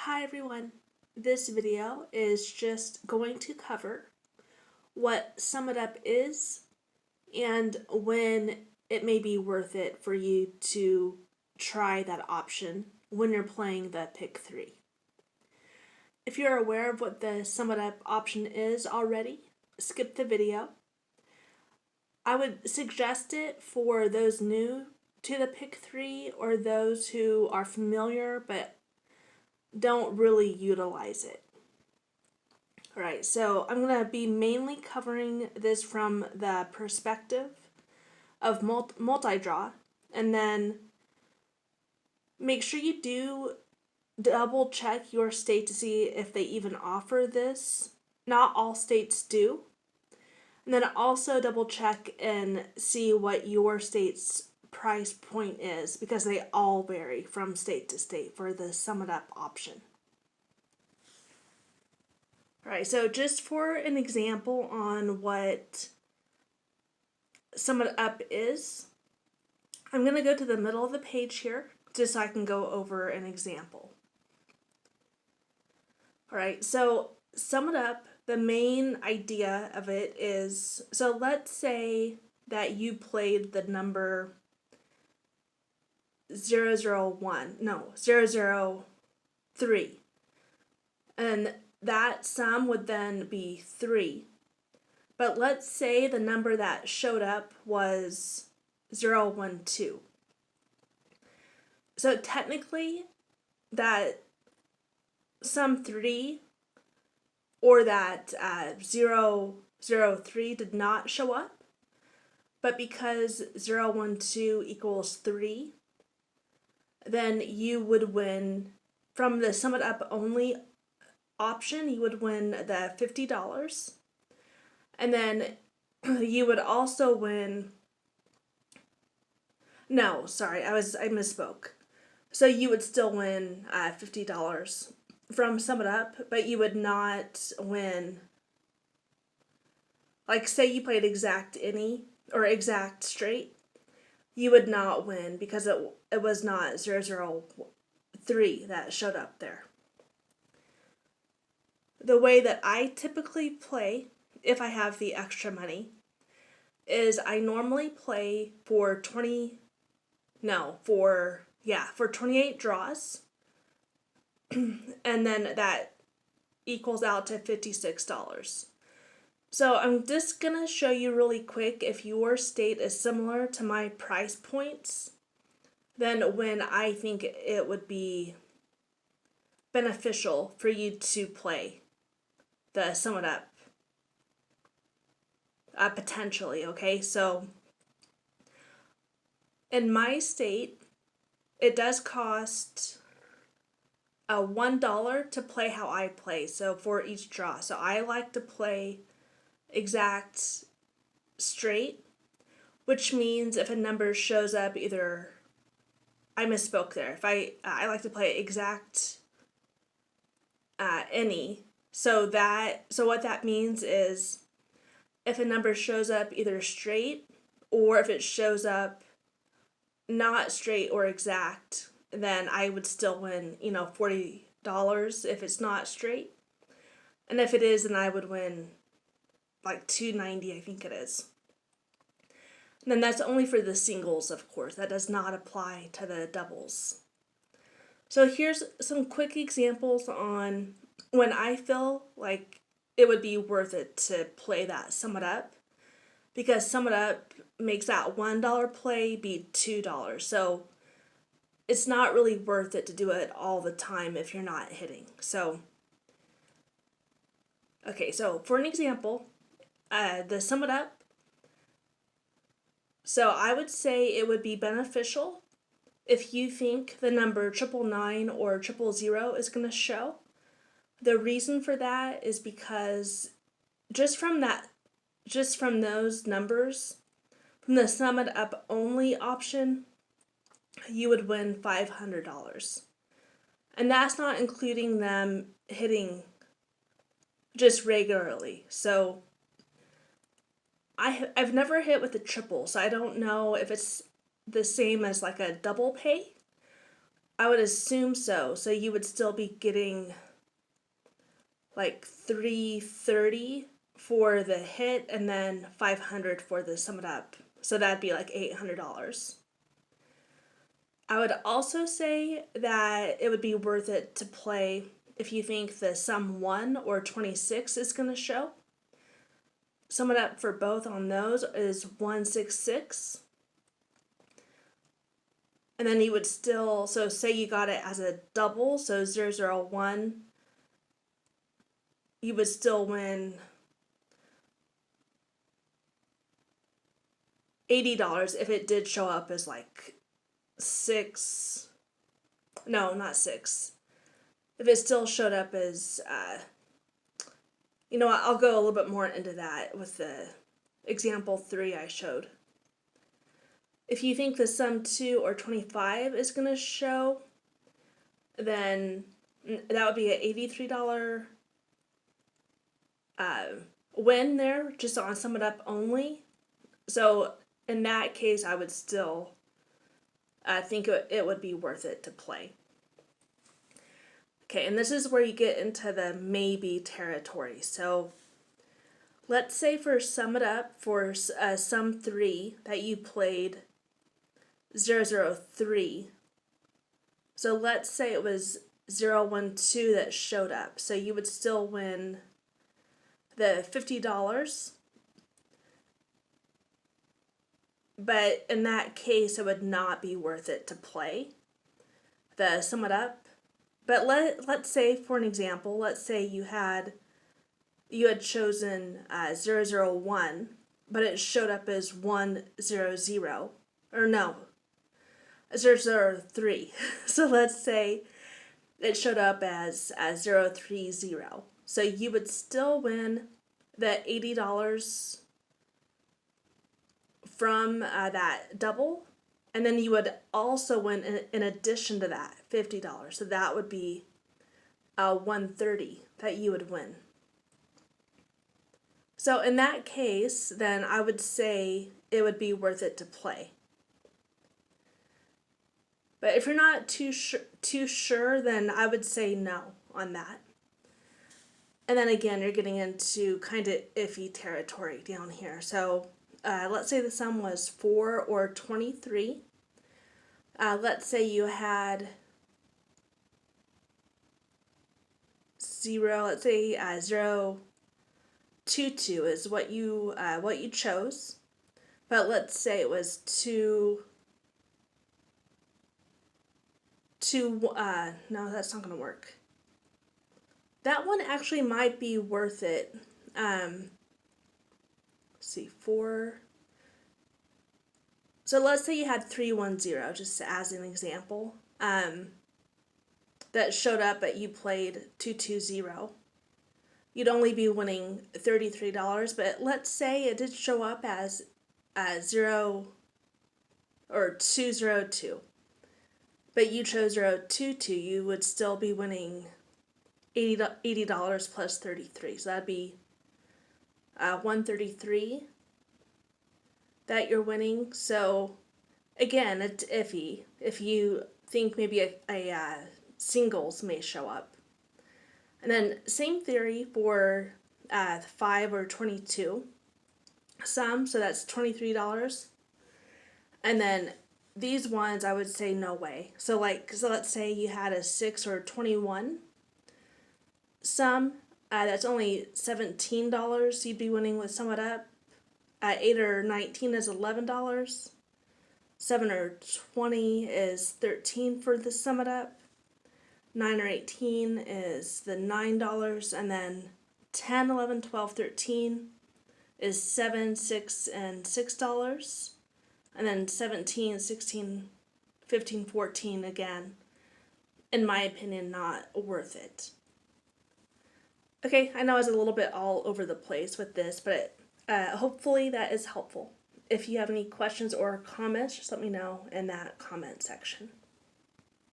Hi everyone. This video is just going to cover what Sum It Up is and when it may be worth it for you to try that option when you're playing the Pick 3. If you're aware of what the Sum It Up option is already, skip the video. I would suggest it for those new to the Pick 3 or those who are familiar but don't really utilize it. Alright, so I'm going to be mainly covering this from the perspective of multi-draw, and then make sure you do double check your state to see if they even offer this. Not all states do. And then also double check and see what your state's price point is, because they all vary from state to state for the Sum It Up option. Alright, so just for an example on what Sum It Up is, I'm going to go to the middle of the page here just so I can go over an example. Alright, so Sum It Up, the main idea of it is, so let's say that you played the number 003, and that sum would then be 3. But let's say the number that showed up was 012. So technically, that sum 3 or that 003 did not show up, but because 012 equals 3, then you would win from the Sum It Up only option. You would win the $50, and then you would also win. No, sorry, I misspoke. So you would still win $50 from Sum It Up, but you would not win. Like, say you played exact any or exact straight, you would not win because it was not 003 that showed up there. The way that I typically play, if I have the extra money, is I normally play for 28 draws, and then that equals out to $56. So I'm just going to show you really quick if your state is similar to my price points, then when I think it would be beneficial for you to play the Sum It Up potentially, okay? So in my state, it does cost $1 to play how I play, so for each draw. So I like to play exact straight, which means if a number shows up either, I misspoke there. If I like to play exact any. So what that means is if a number shows up either straight or if it shows up not straight or exact, then I would still win, $40 if it's not straight. And if it is, then I would win like $2.90, I think it is. And then that's only for the singles, of course. That does not apply to the doubles. So here's some quick examples on when I feel like it would be worth it to play that Sum It Up, because Sum It Up makes that $1 play be $2. So it's not really worth it to do it all the time if you're not hitting. So, okay, so for an example, the Sum It Up, so I would say it would be beneficial if you think the number 999 or 000 is going to show. The reason for that is because just from those numbers, from the Sum It Up only option, you would win $500. And that's not including them hitting just regularly. So I've never hit with a triple, so I don't know if it's the same as like a double pay, I would assume so. So you would still be getting like 330 for the hit and then 500 for the sum it up. So that'd be like $800. I would also say that it would be worth it to play if you think the sum 1 or 26 is going to show. Sum it up for both on those is 166. And then you would still, so say you got it as a double, so 001, you would still win $80 if it did show up as like 6. No, not 6. If it still showed up as, you know what, I'll go a little bit more into that with the example 3 I showed. If you think the sum 2 or 25 is going to show, then that would be an $83 win there, just on sum it up only. So in that case, I would still think it would be worth it to play. Okay, and this is where you get into the maybe territory. So let's say for sum it up, for sum 3 that you played 003. So let's say it was 012 that showed up. So you would still win the $50. But in that case, it would not be worth it to play the sum it up. But let's say, for an example, let's say you had chosen 001, but it showed up as 100, or no, 003. So let's say it showed up as 030. So you would still win the $80 from that double, and then you would also win, in addition to that, $50. So that would be $130 that you would win. So in that case, then I would say it would be worth it to play. But if you're not too sure, then I would say no on that. And then again, you're getting into kind of iffy territory down here. So let's say the sum was 4 or 23. Let's say you had 0. Let's say 022 is what you chose. But let's say it was 2. No, that's not going to work. That one actually might be worth it. Let's see, 4. So let's say you had 310, just as an example, that showed up, but you played 220. You'd only be winning $33, but let's say it did show up as 0 or 202. But you chose 022, you would still be winning $80 plus 33. So that'd be $133 that you're winning. So again, it's iffy if you think maybe a singles may show up. And then same theory for 5 or 22 sum, so that's $23. And then these ones, I would say no way. So let's say you had a 6 or 21 sum, that's only $17 you'd be winning with sum it up. 8 or 19 is $11. 7 or 20 is $13 for the sum it up. 9 or 18 is the $9, and then 10, 11, 12, 13 is $7, $6, and $6. And then 17, 16, 15, 14, again, in my opinion, not worth it. Okay, I know I was a little bit all over the place with this, but hopefully that is helpful. If you have any questions or comments, just let me know in that comment section.